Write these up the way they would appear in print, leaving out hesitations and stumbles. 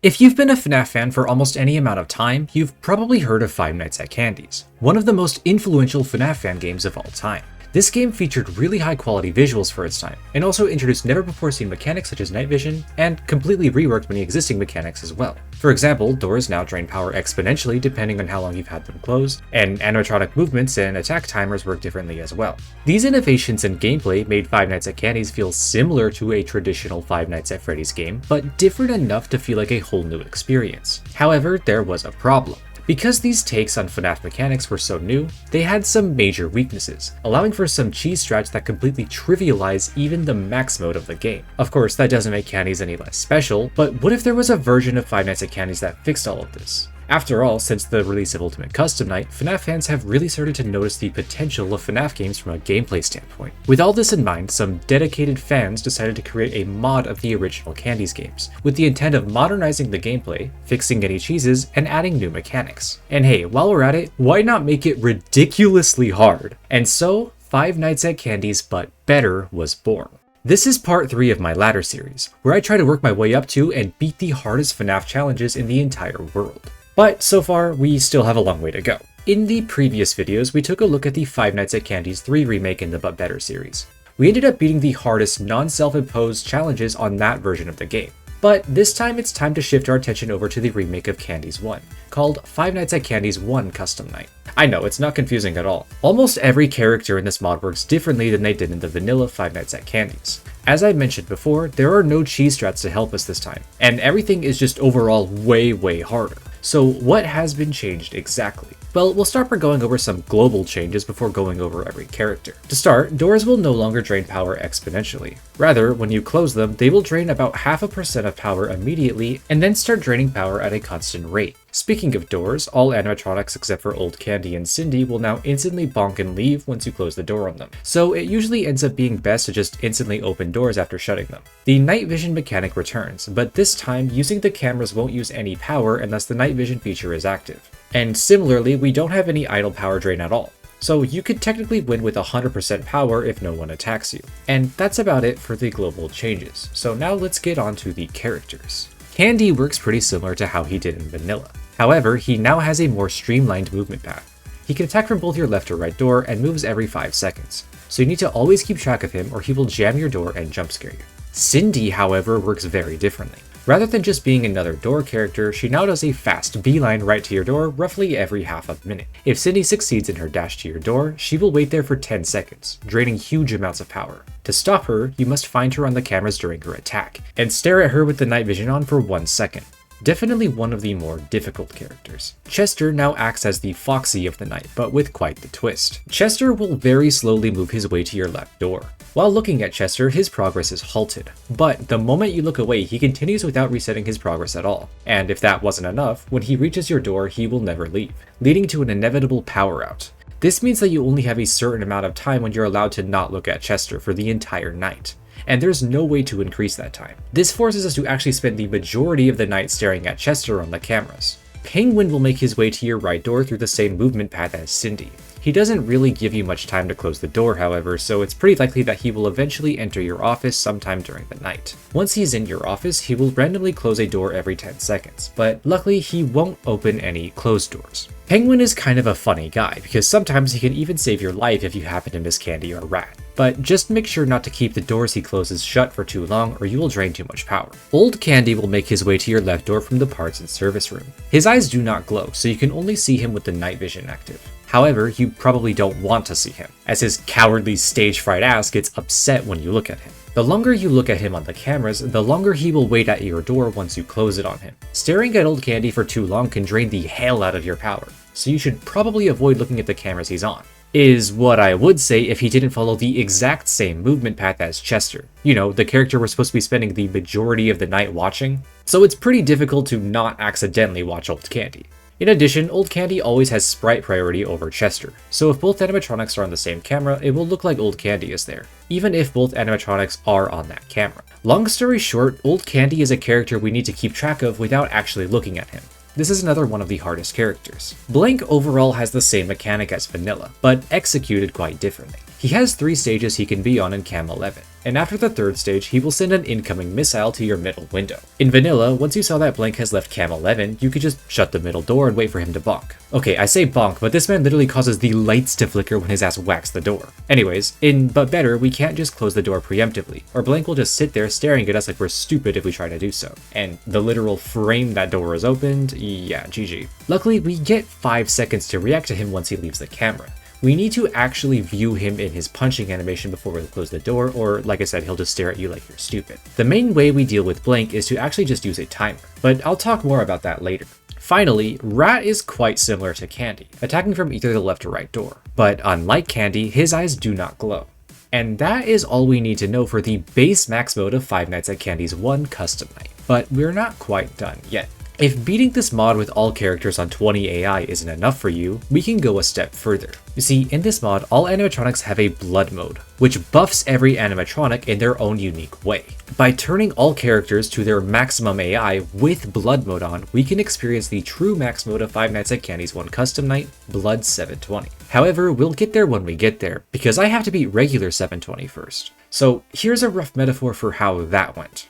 If you've been a FNAF fan for almost any amount of time, you've probably heard of Five Nights at Candy's, one of the most influential FNAF fan games of all time. This game featured really high quality visuals for its time, and also introduced never before seen mechanics such as night vision, and completely reworked many existing mechanics as well. For example, doors now drain power exponentially depending on how long you've had them closed, and animatronic movements and attack timers work differently as well. These innovations in gameplay made Five Nights at Candy's feel similar to a traditional Five Nights at Freddy's game, but different enough to feel like a whole new experience. However, there was a problem. Because these takes on FNAF mechanics were so new, they had some major weaknesses, allowing for some cheese strats that completely trivialize even the max mode of the game. Of course, that doesn't make Candy's any less special, but what if there was a version of Five Nights at Candy's that fixed all of this? After all, since the release of Ultimate Custom Night, FNAF fans have really started to notice the potential of FNAF games from a gameplay standpoint. With all this in mind, some dedicated fans decided to create a mod of the original Candy's games, with the intent of modernizing the gameplay, fixing any cheeses, and adding new mechanics. And hey, while we're at it, why not make it ridiculously hard? And so, Five Nights at Candy's But Better was born. This is part 3 of my ladder series, where I try to work my way up to and beat the hardest FNAF challenges in the entire world. But so far, we still have a long way to go. In the previous videos, we took a look at the Five Nights at Candy's 3 remake in the But Better series. We ended up beating the hardest non-self-imposed challenges on that version of the game. But this time it's time to shift our attention over to the remake of Candy's 1, called Five Nights at Candy's 1 Custom Night. I know, it's not confusing at all. Almost every character in this mod works differently than they did in the vanilla Five Nights at Candy's. As I mentioned before, there are no cheese strats to help us this time, and everything is just overall way harder. So what has been changed exactly? Well, we'll start by going over some global changes before going over every character. To start, doors will no longer drain power exponentially. Rather, when you close them, they will drain about 0.5% of power immediately and then start draining power at a constant rate. Speaking of doors, all animatronics except for Old Candy and Cindy will now instantly bonk and leave once you close the door on them, so it usually ends up being best to just instantly open doors after shutting them. The night vision mechanic returns, but this time using the cameras won't use any power unless the night vision feature is active. And similarly, we don't have any idle power drain at all, so you could technically win with 100% power if no one attacks you. And that's about it for the global changes, so now let's get on to the characters. Candy works pretty similar to how he did in vanilla. However, he now has a more streamlined movement path. He can attack from both your left or right door and moves every 5 seconds, so you need to always keep track of him or he will jam your door and jump scare you. Cindy, however, works very differently. Rather than just being another door character, she now does a fast beeline right to your door roughly every half a minute. If Cindy succeeds in her dash to your door, she will wait there for 10 seconds, draining huge amounts of power. To stop her, you must find her on the cameras during her attack, and stare at her with the night vision on for 1 second. Definitely one of the more difficult characters. Chester now acts as the Foxy of the night, but with quite the twist. Chester will very slowly move his way to your left door. While looking at Chester, his progress is halted, but the moment you look away, he continues without resetting his progress at all. And if that wasn't enough, when he reaches your door, he will never leave, leading to an inevitable power out. This means that you only have a certain amount of time when you're allowed to not look at Chester for the entire night, and there's no way to increase that time. This forces us to actually spend the majority of the night staring at Chester on the cameras. Penguin will make his way to your right door through the same movement path as Cindy. He doesn't really give you much time to close the door, however, so it's pretty likely that he will eventually enter your office sometime during the night. Once he's in your office, he will randomly close a door every 10 seconds, but luckily he won't open any closed doors. Penguin is kind of a funny guy, because sometimes he can even save your life if you happen to miss Candy or Rat. But just make sure not to keep the doors he closes shut for too long or you will drain too much power. Old Candy will make his way to your left door from the parts and service room. His eyes do not glow, so you can only see him with the night vision active. However, you probably don't want to see him, as his cowardly stage fright ass gets upset when you look at him. The longer you look at him on the cameras, the longer he will wait at your door once you close it on him. Staring at Old Candy for too long can drain the hell out of your power, so you should probably avoid looking at the cameras he's on. Is what I would say if he didn't follow the exact same movement path as Chester. You know, the character we're supposed to be spending the majority of the night watching. So it's pretty difficult to not accidentally watch Old Candy. In addition, Old Candy always has sprite priority over Chester, so if both animatronics are on the same camera, it will look like Old Candy is there, even if both animatronics are on that camera. Long story short, Old Candy is a character we need to keep track of without actually looking at him. This is another one of the hardest characters. Blank overall has the same mechanic as vanilla, but executed quite differently. He has 3 stages he can be on in Cam 11, and after the third stage, he will send an incoming missile to your middle window. In vanilla, once you saw that Blank has left cam 11, you could just shut the middle door and wait for him to bonk. Okay, I say bonk, but this man literally causes the lights to flicker when his ass whacks the door. Anyways, in But Better, we can't just close the door preemptively, or Blank will just sit there staring at us like we're stupid if we try to do so. And the literal frame that door is opened, yeah, GG. Luckily, we get 5 seconds to react to him once he leaves the camera. We need to actually view him in his punching animation before we close the door, or like I said, he'll just stare at you like you're stupid. The main way we deal with Blank is to actually just use a timer, but I'll talk more about that later. Finally, Rat is quite similar to Candy, attacking from either the left or right door, but unlike Candy, his eyes do not glow. And that is all we need to know for the base max mode of Five Nights at Candy's 1 custom night, but we're not quite done yet. If beating this mod with all characters on 20 AI isn't enough for you, we can go a step further. You see, in this mod, all animatronics have a blood mode, which buffs every animatronic in their own unique way. By turning all characters to their maximum AI with blood mode on, we can experience the true max mode of Five Nights at Candy's 1 custom night, Blood 720. However, we'll get there when we get there, because I have to beat regular 720 first. So here's a rough metaphor for how that went.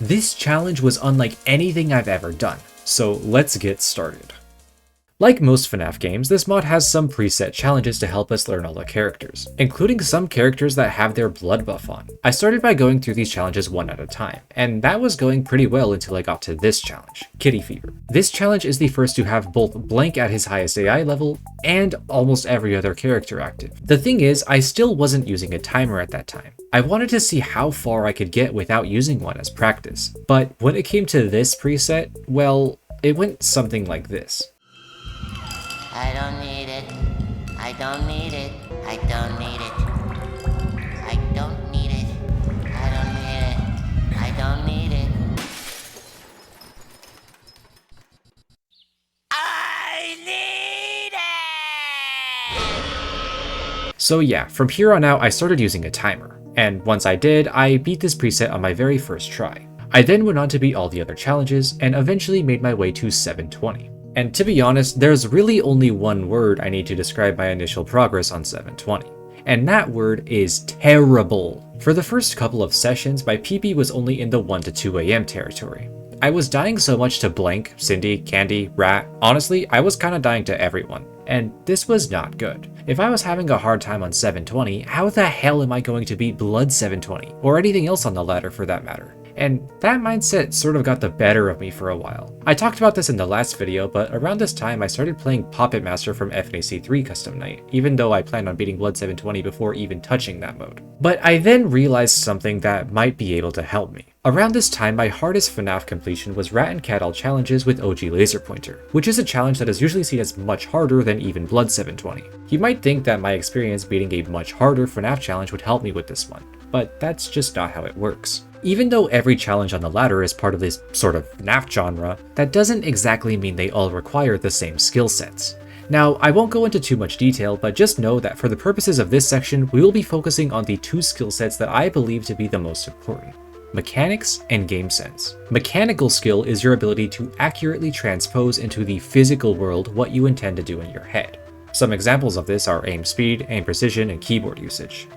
This challenge was unlike anything I've ever done, so let's get started. Like most FNaF games, this mod has some preset challenges to help us learn all the characters, including some characters that have their blood buff on. I started by going through these challenges one at a time, and that was going pretty well until I got to this challenge, Kitty Fever. This challenge is the first to have both Blank at his highest AI level and almost every other character active. The thing is, I still wasn't using a timer at that time. I wanted to see how far I could get without using one as practice, but when it came to this preset, well, it went something like this. I don't need it. I don't need it. I don't need it. I don't need it. I don't need it. I don't need it. I need it! So yeah, from here on out I started using a timer, and once I did, I beat this preset on my very first try. I then went on to beat all the other challenges, and eventually made my way to 720. And to be honest, there's really only one word I need to describe my initial progress on 720. And that word is terrible. For the first couple of sessions, my PP was only in the 1 to 2 AM territory. I was dying so much to Blank, Cindy, Candy, Rat. Honestly, I was kinda dying to everyone. And this was not good. If I was having a hard time on 720, how the hell am I going to beat Blood 720? Or anything else on the ladder for that matter? And that mindset sort of got the better of me for a while. I talked about this in the last video, but around this time I started playing Puppet Master from FNAC 3 custom night, even though I planned on beating Blood 720 before even touching that mode. But I then realized something that might be able to help me. Around this time, my hardest FNAF completion was Rat and Cat All challenges with OG Laser Pointer, which is a challenge that is usually seen as much harder than even Blood 720. You might think that my experience beating a much harder FNAF challenge would help me with this one, but that's just not how it works. Even though every challenge on the ladder is part of this sort of FNAF genre, that doesn't exactly mean they all require the same skill sets. Now, I won't go into too much detail, but just know that for the purposes of this section, we will be focusing on the 2 skill sets that I believe to be the most important: mechanics and game sense. Mechanical skill is your ability to accurately transpose into the physical world what you intend to do in your head. Some examples of this are aim speed, aim precision, and keyboard usage.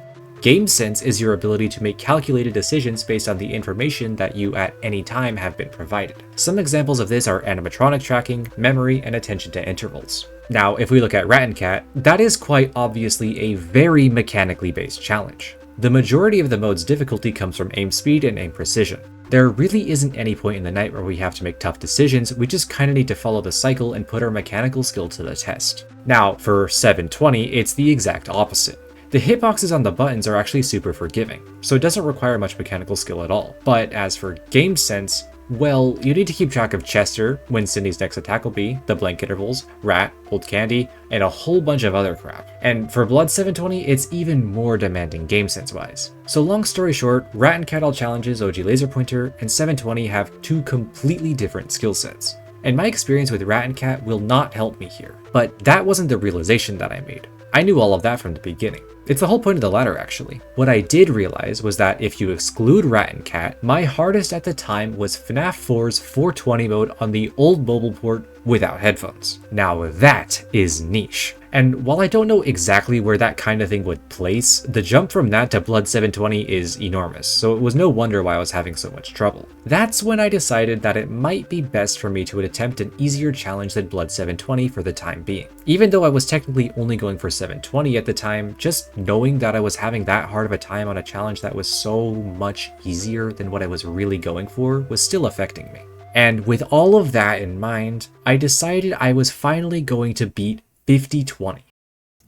Game sense is your ability to make calculated decisions based on the information that you at any time have been provided. Some examples of this are animatronic tracking, memory, and attention to intervals. Now, if we look at Rat and Cat, that is quite obviously a very mechanically based challenge. The majority of the mode's difficulty comes from aim speed and aim precision. There really isn't any point in the night where we have to make tough decisions, we just kinda need to follow the cycle and put our mechanical skill to the test. Now, for 720, it's the exact opposite. The hitboxes on the buttons are actually super forgiving, so it doesn't require much mechanical skill at all. But as for game sense, well, you need to keep track of Chester, when Cindy's next attack will be, the blank intervals, Rat, Old Candy, and a whole bunch of other crap. And for Blood 720, it's even more demanding game sense wise. So long story short, Rat and Cat All challenges, OG Laser Pointer, and 720 have 2 completely different skill sets. And my experience with Rat and Cat will not help me here, but that wasn't the realization that I made. I knew all of that from the beginning. It's the whole point of the ladder, actually. What I did realize was that if you exclude Rat and Cat, my hardest at the time was FNAF 4's 420 mode on the old mobile port without headphones. Now that is niche. And while I don't know exactly where that kind of thing would place, the jump from that to Blood 720 is enormous, so it was no wonder why I was having so much trouble. That's when I decided that it might be best for me to attempt an easier challenge than Blood 720 for the time being. Even though I was technically only going for 720 at the time, just knowing that I was having that hard of a time on a challenge that was so much easier than what I was really going for was still affecting me. And with all of that in mind, I decided I was finally going to beat 5020.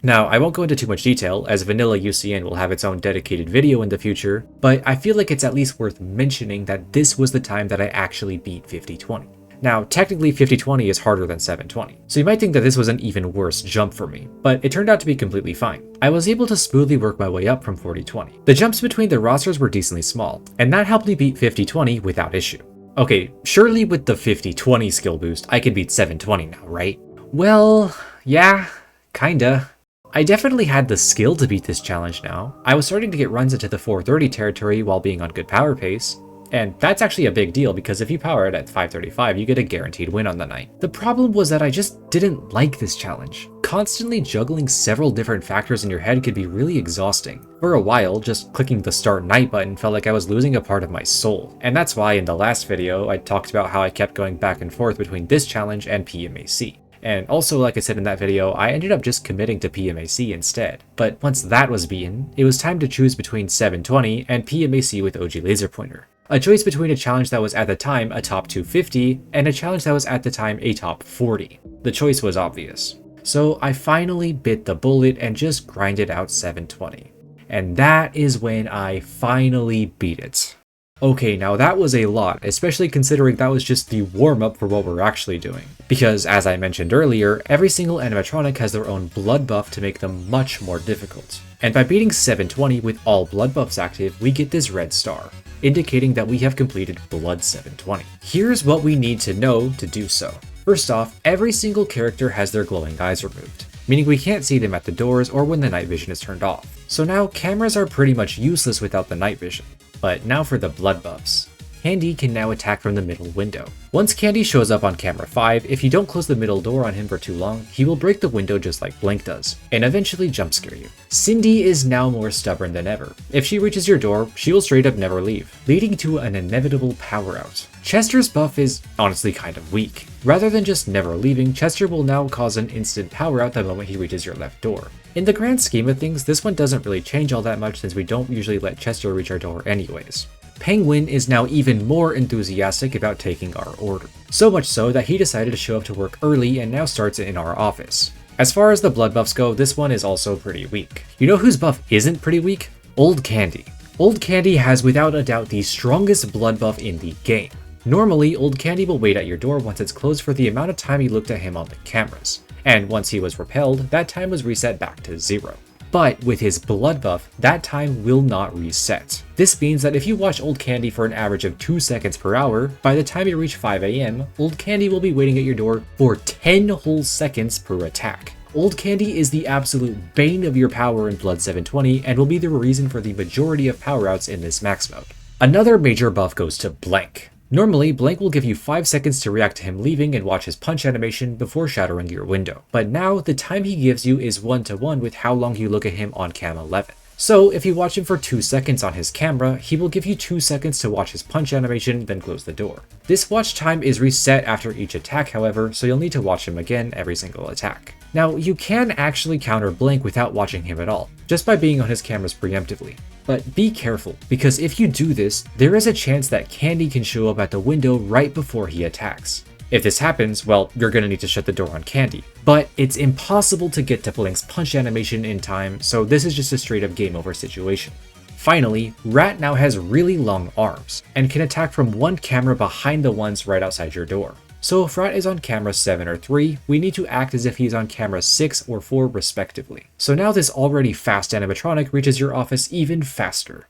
Now, I won't go into too much detail, as Vanilla UCN will have its own dedicated video in the future, but I feel like it's at least worth mentioning that this was the time that I actually beat 5020. Now, technically 5020 is harder than 720, so you might think that this was an even worse jump for me, but it turned out to be completely fine. I was able to smoothly work my way up from 4020. The jumps between the rosters were decently small, and that helped me beat 5020 without issue. Okay, surely with the 5020 skill boost, I can beat 720 now, right? Well, yeah, kinda. I definitely had the skill to beat this challenge now. I was starting to get runs into the 430 territory while being on good power pace, and that's actually a big deal because if you power it at 535, you get a guaranteed win on the night. The problem was that I just didn't like this challenge. Constantly juggling several different factors in your head could be really exhausting. For a while, just clicking the start night button felt like I was losing a part of my soul, and that's why in the last video I talked about how I kept going back and forth between this challenge and PMAC. And also, like I said in that video, I ended up just committing to PMAC instead. But once that was beaten, it was time to choose between 720 and PMAC with OG Laser Pointer. A choice between a challenge that was at the time a top 250 and a challenge that was at the time a top 40. The choice was obvious. So I finally bit the bullet and just grinded out 720. And that is when I finally beat it. Okay, now that was a lot, especially considering that was just the warm-up for what we're actually doing. Because, as I mentioned earlier, every single animatronic has their own blood buff to make them much more difficult. And by beating 720 with all blood buffs active, we get this red star, indicating that we have completed Blood 720. Here's what we need to know to do so. First off, every single character has their glowing eyes removed, meaning we can't see them at the doors or when the night vision is turned off. So now cameras are pretty much useless without the night vision. But now for the blood buffs. Candy can now attack from the middle window. Once Candy shows up on camera 5, if you don't close the middle door on him for too long, he will break the window just like Blink does, and eventually jump scare you. Cindy is now more stubborn than ever. If she reaches your door, she will straight up never leave, leading to an inevitable power out. Chester's buff is honestly kind of weak. Rather than just never leaving, Chester will now cause an instant power out the moment he reaches your left door. In the grand scheme of things, this one doesn't really change all that much since we don't usually let Chester reach our door anyways. Penguin is now even more enthusiastic about taking our order. So much so that he decided to show up to work early and now starts in our office. As far as the blood buffs go, this one is also pretty weak. You know whose buff isn't pretty weak? Old Candy. Old Candy has without a doubt the strongest blood buff in the game. Normally, Old Candy will wait at your door once it's closed for the amount of time you looked at him on the cameras. And once he was repelled, that time was reset back to 0. But with his blood buff, that time will not reset. This means that if you watch Old Candy for an average of 2 seconds per hour, by the time you reach 5 AM, Old Candy will be waiting at your door for 10 whole seconds per attack. Old Candy is the absolute bane of your power in Blood 720 and will be the reason for the majority of power outs in this max mode. Another major buff goes to Blank. Normally, Blank will give you 5 seconds to react to him leaving and watch his punch animation before shattering your window. But now, the time he gives you is 1-to-1 with how long you look at him on cam 11. So, if you watch him for 2 seconds on his camera, he will give you 2 seconds to watch his punch animation, then close the door. This watch time is reset after each attack, however, so you'll need to watch him again every single attack. Now, you can actually counter Blank without watching him at all, just by being on his cameras preemptively. But be careful, because if you do this, there is a chance that Candy can show up at the window right before he attacks. If this happens, well, you're gonna need to shut the door on Candy. But it's impossible to get to Blink's punch animation in time, so this is just a straight up game over situation. Finally, Rat now has really long arms, and can attack from one camera behind the ones right outside your door. So if Rat is on camera 7 or 3, we need to act as if he's on camera 6 or 4 respectively. So now this already fast animatronic reaches your office even faster.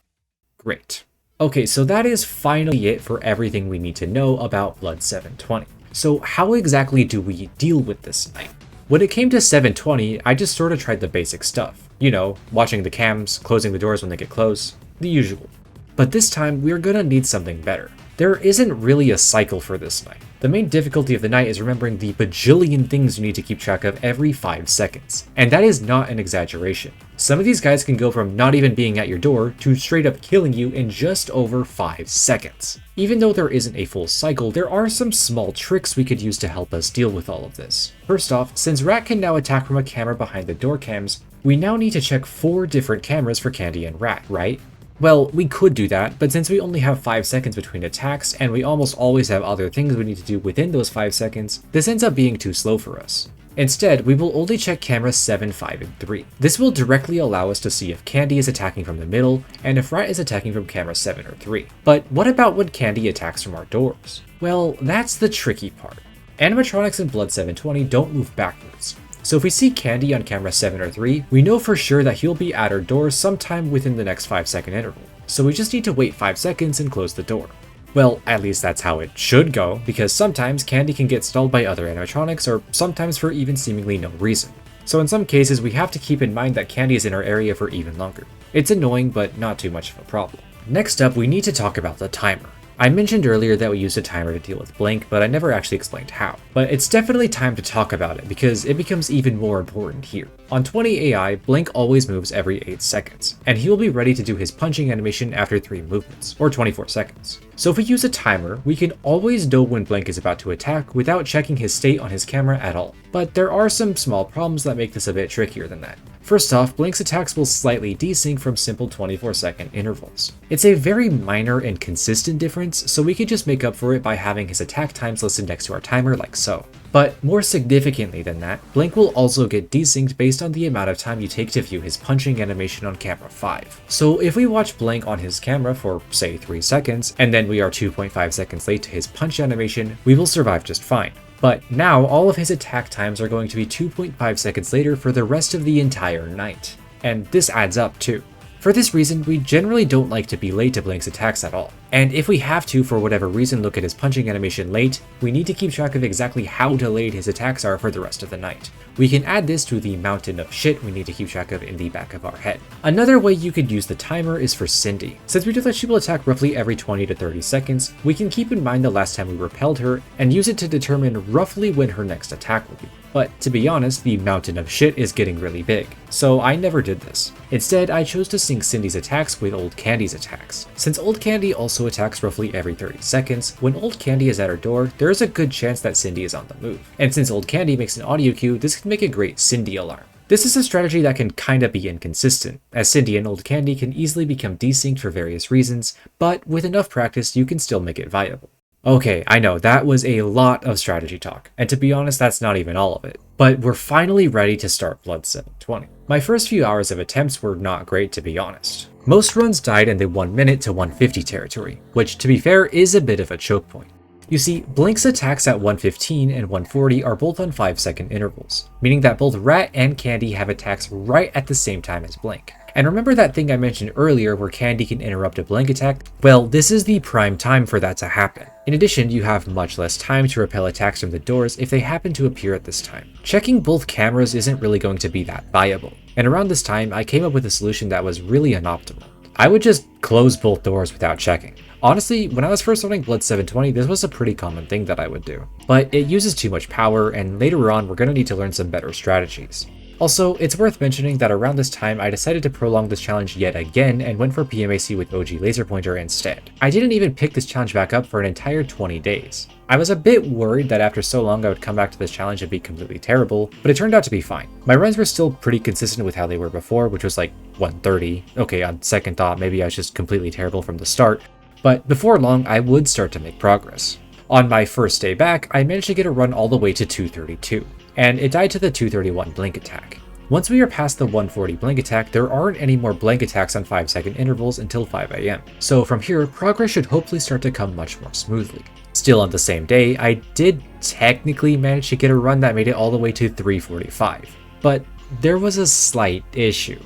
Great. Okay, so that is finally it for everything we need to know about Blood 720. So how exactly do we deal with this night? When it came to 720, I just sort of tried the basic stuff. You know, watching the cams, closing the doors when they get close, the usual. But this time, we're gonna need something better. There isn't really a cycle for this night. The main difficulty of the night is remembering the bajillion things you need to keep track of every 5 seconds. And that is not an exaggeration. Some of these guys can go from not even being at your door to straight up killing you in just over 5 seconds. Even though there isn't a full cycle, there are some small tricks we could use to help us deal with all of this. First off, since Rat can now attack from a camera behind the door cams, we now need to check 4 different cameras for Candy and Rat, right? Well, we could do that, but since we only have 5 seconds between attacks, and we almost always have other things we need to do within those 5 seconds, this ends up being too slow for us. Instead, we will only check cameras 7, 5, and 3. This will directly allow us to see if Candy is attacking from the middle, and if Rat is attacking from camera 7 or 3. But what about when Candy attacks from our doors? Well, that's the tricky part. Animatronics in Blood 720 don't move backwards. So if we see Candy on camera 7 or 3, we know for sure that he'll be at our door sometime within the next 5-second interval. So we just need to wait 5 seconds and close the door. Well, at least that's how it should go, because sometimes Candy can get stalled by other animatronics, or sometimes for even seemingly no reason. So in some cases, we have to keep in mind that Candy is in our area for even longer. It's annoying, but not too much of a problem. Next up, we need to talk about the timer. I mentioned earlier that we used a timer to deal with Blink, but I never actually explained how. But it's definitely time to talk about it because it becomes even more important here. On 20 AI, Blink always moves every 8 seconds, and he will be ready to do his punching animation after 3 movements, or 24 seconds. So if we use a timer, we can always know when Blink is about to attack without checking his state on his camera at all. But there are some small problems that make this a bit trickier than that. First off, Blink's attacks will slightly desync from simple 24-second intervals. It's a very minor and consistent difference, so we could just make up for it by having his attack times listed next to our timer like so. But more significantly than that, Blink will also get desynced based on the amount of time you take to view his punching animation on camera 5. So if we watch Blink on his camera for, say, 3 seconds, and then we are 2.5 seconds late to his punch animation, we will survive just fine. But now all of his attack times are going to be 2.5 seconds later for the rest of the entire night. And this adds up too. For this reason, we generally don't like to be late to Blink's attacks at all. And if we have to, for whatever reason, look at his punching animation late, we need to keep track of exactly how delayed his attacks are for the rest of the night. We can add this to the mountain of shit we need to keep track of in the back of our head. Another way you could use the timer is for Cindy. Since we do that she will attack roughly every 20 to 30 seconds, we can keep in mind the last time we repelled her and use it to determine roughly when her next attack will be. But to be honest, the mountain of shit is getting really big, so I never did this. Instead, I chose to sync Cindy's attacks with Old Candy's attacks. Since Old Candy also attacks roughly every 30 seconds, when Old Candy is at her door, there is a good chance that Cindy is on the move. And since Old Candy makes an audio cue, this can make a great Cindy alarm. This is a strategy that can kinda be inconsistent, as Cindy and Old Candy can easily become desynced for various reasons, but with enough practice you can still make it viable. Okay, I know, that was a lot of strategy talk, and to be honest, that's not even all of it. But we're finally ready to start Blood 720. My first few hours of attempts were not great, to be honest. Most runs died in the 1 minute to 150 territory, which, to be fair, is a bit of a choke point. You see, Blink's attacks at 115 and 140 are both on 5-second intervals, meaning that both Rat and Candy have attacks right at the same time as Blink. And remember that thing I mentioned earlier where Candy can interrupt a Blink attack? Well, this is the prime time for that to happen. In addition, you have much less time to repel attacks from the doors if they happen to appear at this time. Checking both cameras isn't really going to be that viable, and around this time I came up with a solution that was really unoptimal. I would just close both doors without checking. Honestly, when I was first starting Blood 720, this was a pretty common thing that I would do. But it uses too much power, and later on we're going to need to learn some better strategies. Also, it's worth mentioning that around this time I decided to prolong this challenge yet again and went for PMAC with OG Laser Pointer instead. I didn't even pick this challenge back up for an entire 20 days. I was a bit worried that after so long I would come back to this challenge and be completely terrible, but it turned out to be fine. My runs were still pretty consistent with how they were before, which was like 130. Okay, on second thought, maybe I was just completely terrible from the start, but before long I would start to make progress. On my first day back, I managed to get a run all the way to 232. And it died to the 231 Blink attack. Once we are past the 140 Blink attack, there aren't any more Blink attacks on 5-second intervals until 5 AM. So from here, progress should hopefully start to come much more smoothly. Still on the same day, I did technically manage to get a run that made it all the way to 345. But there was a slight issue.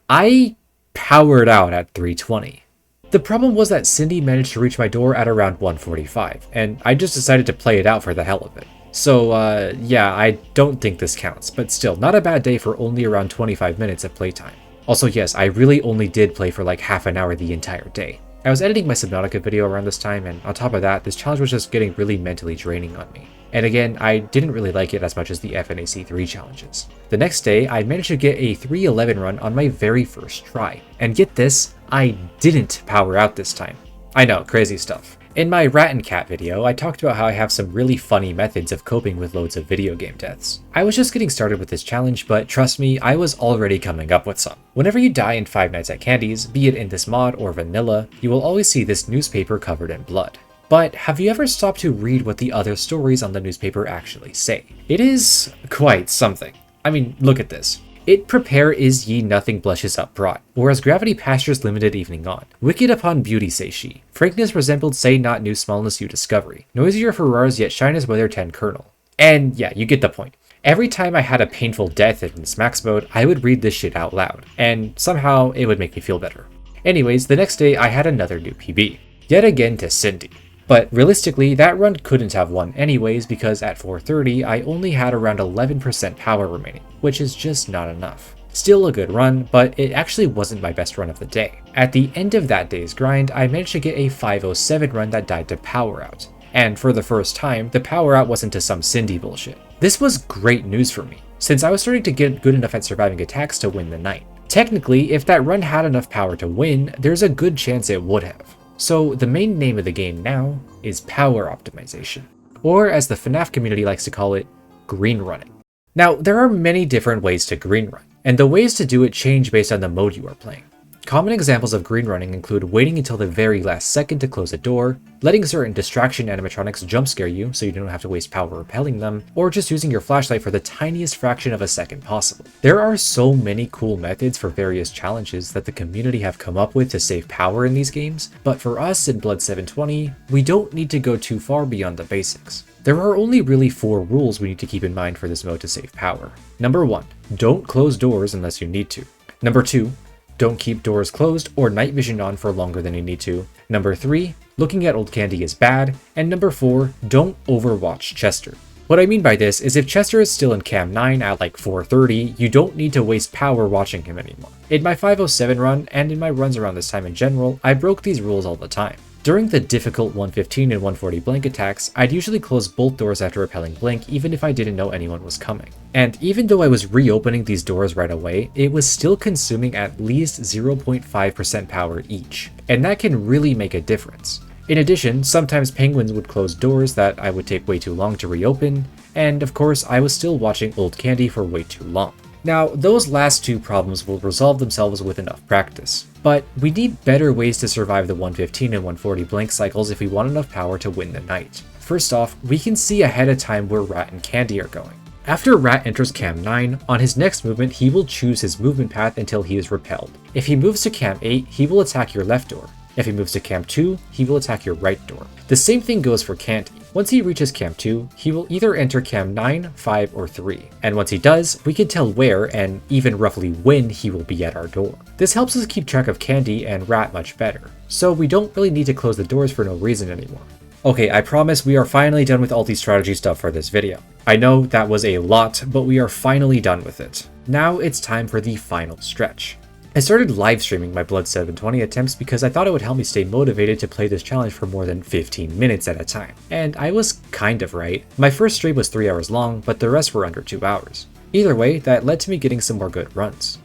I powered out at 320. The problem was that Cindy managed to reach my door at around 145, and I just decided to play it out for the hell of it. So yeah, I don't think this counts, but still, not a bad day for only around 25 minutes of playtime. Also yes, I really only did play for like half an hour the entire day. I was editing my Subnautica video around this time, and on top of that, this challenge was just getting really mentally draining on me. And again, I didn't really like it as much as the FNAC 3 challenges. The next day, I managed to get a 3:11 run on my very first try. And get this, I didn't power out this time. I know, crazy stuff. In my Rat and Cat video, I talked about how I have some really funny methods of coping with loads of video game deaths. I was just getting started with this challenge, but trust me, I was already coming up with some. Whenever you die in Five Nights at Candy's, be it in this mod or vanilla, you will always see this newspaper covered in blood. But have you ever stopped to read what the other stories on the newspaper actually say? It is quite something. I mean, look at this. It prepare is ye nothing blushes up broad, or as gravity pastures limited evening on. Wicked upon beauty, say she. Frankness resembled say not new smallness you discovery. Noisier Ferrars yet shine as weather 10 kernel. And yeah, you get the point. Every time I had a painful death in this max mode, I would read this shit out loud, and somehow it would make me feel better. Anyways, the next day I had another new PB. Yet again to Cindy. But realistically, that run couldn't have won anyways because at 4:30 I only had around 11% power remaining, which is just not enough. Still a good run, but it actually wasn't my best run of the day. At the end of that day's grind, I managed to get a 5:07 run that died to power out. And for the first time, the power out wasn't to some Cindy bullshit. This was great news for me, since I was starting to get good enough at surviving attacks to win the night. Technically, if that run had enough power to win, there's a good chance it would have. So the main name of the game now is power optimization, or as the FNAF community likes to call it, Greenrunning. Now, there are many different ways to greenrun, and the ways to do it change based on the mode you are playing. Common examples of greenrunning include waiting until the very last second to close a door, letting certain distraction animatronics jump scare you so you don't have to waste power repelling them, or just using your flashlight for the tiniest fraction of a second possible. There are so many cool methods for various challenges that the community have come up with to save power in these games, but for us in Blood 720, we don't need to go too far beyond the basics. There are only really 4 rules we need to keep in mind for this mode to save power. Number 1, don't close doors unless you need to. Number 2, don't keep doors closed or night vision on for longer than you need to. Number 3, looking at old candy is bad. And number 4, don't overwatch Chester. What I mean by this is if Chester is still in Cam 9 at like 4:30, you don't need to waste power watching him anymore. In my 5:07 run, and in my runs around this time in general, I broke these rules all the time. During the difficult 115 and 140 blink attacks, I'd usually close both doors after repelling blink even if I didn't know anyone was coming. And even though I was reopening these doors right away, it was still consuming at least 0.5% power each, and that can really make a difference. In addition, sometimes penguins would close doors that I would take way too long to reopen, and of course I was still watching old candy for way too long. Now, those last 2 problems will resolve themselves with enough practice, but we need better ways to survive the 115 and 140 blink cycles if we want enough power to win the night. First off, we can see ahead of time where Rat and Candy are going. After Rat enters Cam 9, on his next movement he will choose his movement path until he is repelled. If he moves to Cam 8, he will attack your left door. If he moves to Cam 2, he will attack your right door. The same thing goes for Candy. Once he reaches Cam 2, he will either enter Cam 9, 5, or 3. And once he does, we can tell where and even roughly when he will be at our door. This helps us keep track of Candy and Rat much better, so we don't really need to close the doors for no reason anymore. Okay, I promise we are finally done with all the strategy stuff for this video. I know that was a lot, but we are finally done with it. Now it's time for the final stretch. I started live streaming my Blood 720 attempts because I thought it would help me stay motivated to play this challenge for more than 15 minutes at a time. And I was kind of right. My first stream was 3 hours long, but the rest were under 2 hours. Either way, that led to me getting some more good runs.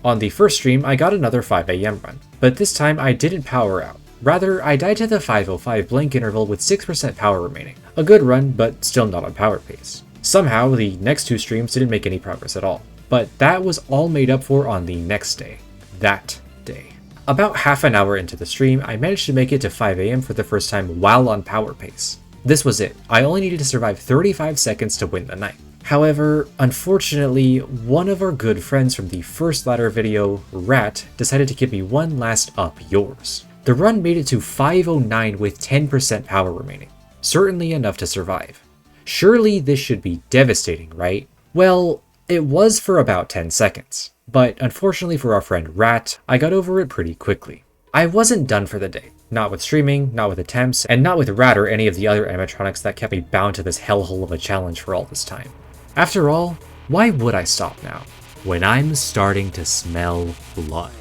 On the first stream, I got another 5 AM run, but this time I didn't power out. Rather, I died to the 5:05 blink interval with 6% power remaining. A good run, but still not on power pace. Somehow, the next 2 streams didn't make any progress at all, but that was all made up for on the next day. That day. About half an hour into the stream, I managed to make it to 5 AM for the first time while on power pace. This was it. I only needed to survive 35 seconds to win the night. However, unfortunately, one of our good friends from the first ladder video, Rat, decided to give me one last up yours. The run made it to 5:09 with 10% power remaining. Certainly enough to survive. Surely this should be devastating, right? Well, it was for about 10 seconds. But unfortunately for our friend Rat, I got over it pretty quickly. I wasn't done for the day. not with streaming, not with attempts, and not with Rad or any of the other animatronics that kept me bound to this hellhole of a challenge for all this time. After all, why would I stop now, when I'm starting to smell blood?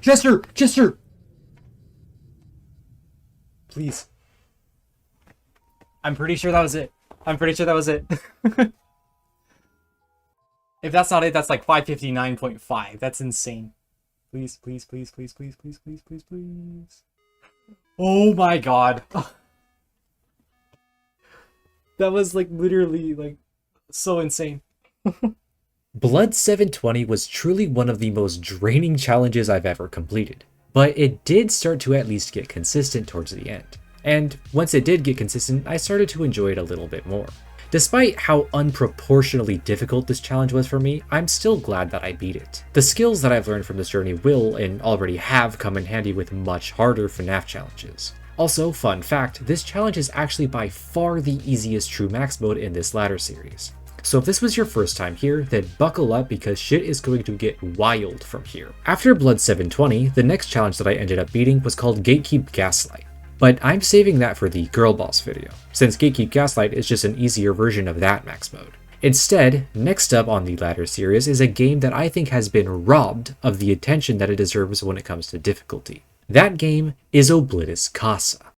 Jester! Please. I'm pretty sure that was it. If that's not it, that's like 559.5. That's insane. Please. Oh my god. That was like literally like so insane. Blood 720 was truly one of the most draining challenges I've ever completed, but it did start to at least get consistent towards the end. And once it did get consistent, I started to enjoy it a little bit more. Despite how unproportionally difficult this challenge was for me, I'm still glad that I beat it. The skills that I've learned from this journey will, and already have, come in handy with much harder FNAF challenges. Also, fun fact, this challenge is actually by far the easiest true max mode in this ladder series. So if this was your first time here, then buckle up because shit is going to get wild from here. After Blood 720, the next challenge that I ended up beating was called Gatekeep Gaslight. But I'm saving that for the Girl Boss video, since Gatekeep Gaslight is just an easier version of that max mode. Instead, next up on the ladder series is a game that I think has been robbed of the attention that it deserves when it comes to difficulty. That game is Oblitus Casa.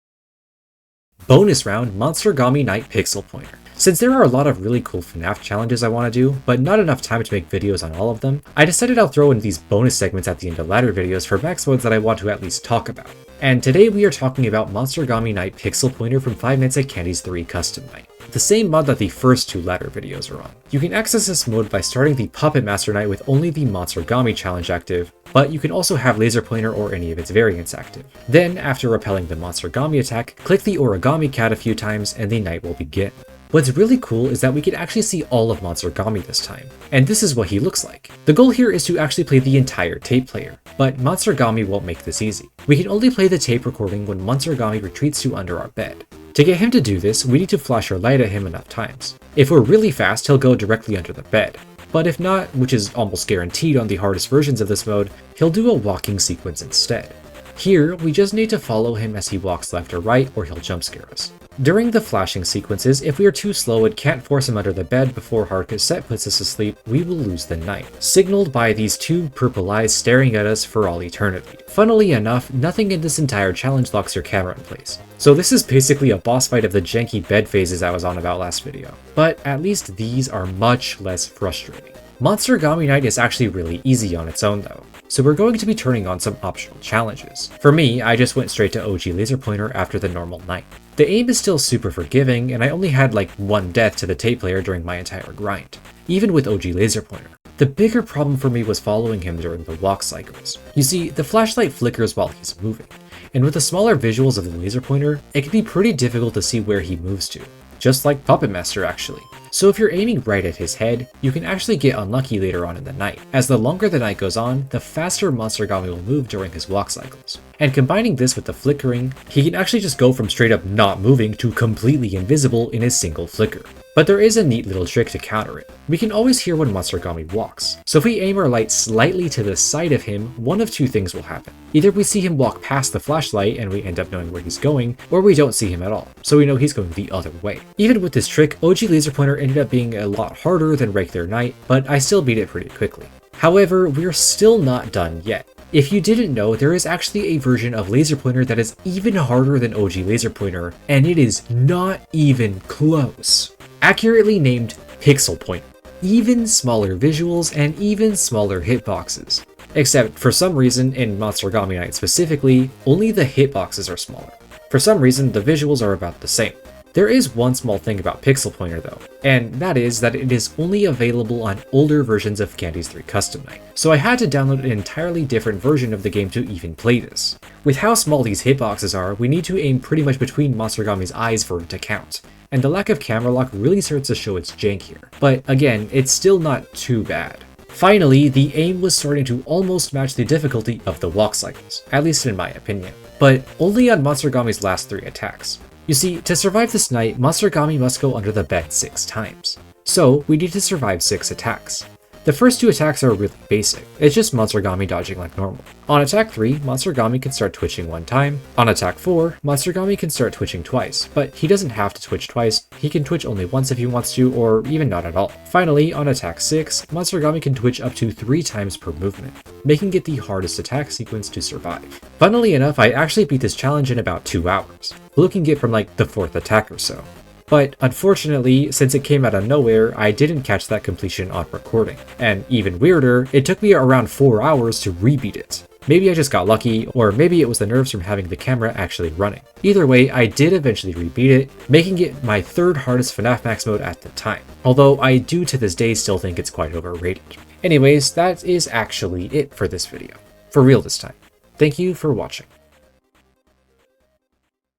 Bonus round, Monstergami Night Pixel Pointer. Since there are a lot of really cool FNAF challenges I want to do, but not enough time to make videos on all of them, I decided I'll throw in these bonus segments at the end of ladder videos for max modes that I want to at least talk about. And today we are talking about Monstergami Night Pixel Pointer from Five Nights at Candy's 3 Custom Night, the same mod that the first two ladder videos are on. You can access this mode by starting the Puppet Master Night with only the Monstergami challenge active, but you can also have Laser Pointer or any of its variants active. Then, after repelling the Monstergami attack, click the Origami Cat a few times and the night will begin. What's really cool is that we can actually see all of Monstergami this time, and this is what he looks like. The goal here is to actually play the entire tape player, but Monstergami won't make this easy. We can only play the tape recording when Monstergami retreats to under our bed. To get him to do this, we need to flash our light at him enough times. If we're really fast, he'll go directly under the bed. But if not, which is almost guaranteed on the hardest versions of this mode, he'll do a walking sequence instead. Here, we just need to follow him as he walks left or right, or he'll jump scare us. During the flashing sequences, if we are too slow and can't force him under the bed before hard cassette puts us to sleep, we will lose the night, signaled by these two purple eyes staring at us for all eternity. Funnily enough, nothing in this entire challenge locks your camera in place. So this is basically a boss fight of the janky bed phases I was on about last video. But at least these are much less frustrating. Monstergami Night is actually really easy on its own though, so we're going to be turning on some optional challenges. For me, I just went straight to OG Laser Pointer after the normal night. The aim is still super forgiving, and I only had like one death to the tape player during my entire grind, even with OG Laser Pointer. The bigger problem for me was following him during the walk cycles. You see, the flashlight flickers while he's moving, and with the smaller visuals of the laser pointer, it can be pretty difficult to see where he moves to. Just like Puppet Master actually. So if you're aiming right at his head, you can actually get unlucky later on in the night, as the longer the night goes on, the faster Monstergami will move during his walk cycles. And combining this with the flickering, he can actually just go from straight up not moving to completely invisible in a single flicker. But there is a neat little trick to counter it. We can always hear when Monstergami walks, so if we aim our light slightly to the side of him, one of two things will happen. Either we see him walk past the flashlight and we end up knowing where he's going, or we don't see him at all, so we know he's going the other way. Even with this trick, OG Laser Pointer ended up being a lot harder than regular night, but I still beat it pretty quickly. However, we're still not done yet. If you didn't know, there is actually a version of Laser Pointer that is even harder than OG Laser Pointer, and it is not even close. Accurately named Pixel Pointer. Even smaller visuals and even smaller hitboxes. Except for some reason, in Monstergami Night specifically, only the hitboxes are smaller. For some reason, the visuals are about the same. There is one small thing about Pixel Pointer though, and that is that it is only available on older versions of Candy's 3 Custom Night, so I had to download an entirely different version of the game to even play this. With how small these hitboxes are, we need to aim pretty much between Monstergami's eyes for it to count, and the lack of camera lock really starts to show its jank here. But again, it's still not too bad. Finally, the aim was starting to almost match the difficulty of the walk cycles, at least in my opinion, but only on Monstergami's last 3 attacks. You see, to survive this night, Monstergami must go under the bed 6 times. So, we need to survive 6 attacks. The first 2 attacks are really basic, it's just Monstergami dodging like normal. On attack 3, Monstergami can start twitching 1 time. On attack 4, Monstergami can start twitching twice, but he doesn't have to twitch twice, he can twitch only once if he wants to, or even not at all. Finally, on attack 6, Monstergami can twitch up to 3 times per movement, making it the hardest attack sequence to survive. Funnily enough, I actually beat this challenge in about 2 hours, looking it from like the 4th attack or so. But unfortunately, since it came out of nowhere, I didn't catch that completion on recording. And even weirder, it took me around 4 hours to rebeat it. Maybe I just got lucky, or maybe it was the nerves from having the camera actually running. Either way, I did eventually rebeat it, making it my 3rd hardest FNAF Max mode at the time. Although I do to this day still think it's quite overrated. Anyways, that is actually it for this video. For real this time. Thank you for watching.